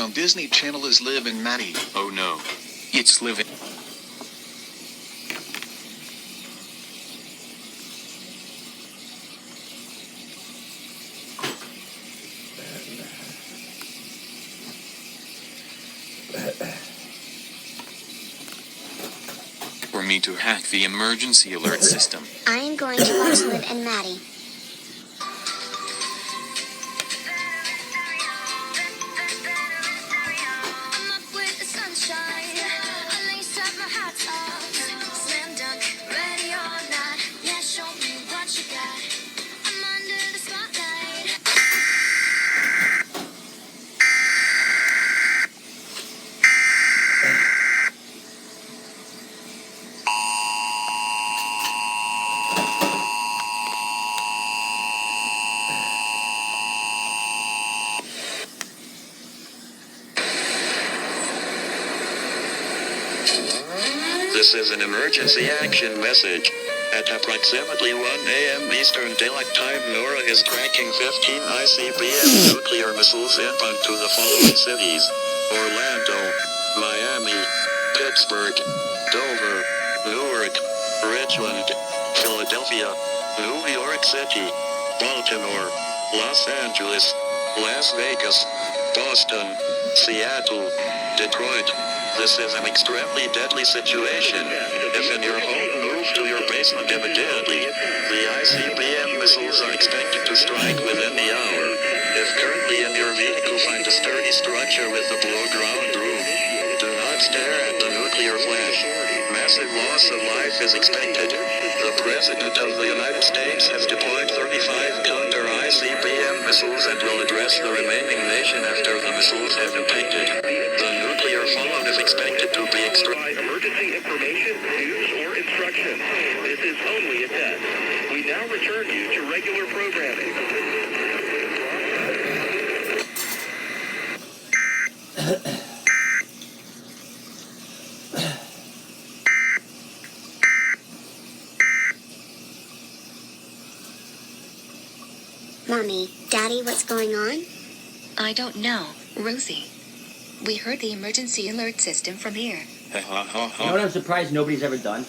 on Disney Channel is Liv and Maddie. Oh no. It's Liv. For me to hack the emergency alert system. I am going to watch Liv and Maddie. This is an emergency action message. At approximately 1 a.m. Eastern Daylight Time, NORAD is tracking 15 ICBM nuclear missiles inbound to the following cities: Orlando, Miami, Pittsburgh, Dover, Newark, Richmond, Philadelphia, New York City, Baltimore, Los Angeles, Las Vegas, Boston, Seattle, Detroit. This is an extremely deadly situation. If in your home, move to your basement immediately. The ICBM missiles are expected to strike within the hour. If currently in your vehicle, find a sturdy structure with a below-ground roof. Do not stare at the nuclear flash. Massive loss of life is expected. The President of the United States has deployed 35 counter-ICBM missiles and will address the remaining nation after the missiles have impacted. The nuclear fallout is expected to be extreme. Emergency information, news, or instruction. This is only a test. We now return you to regular programming. Mommy, Daddy, what's going on? I don't know, Rosie. We heard the emergency alert system from here. You know what I'm surprised nobody's ever done?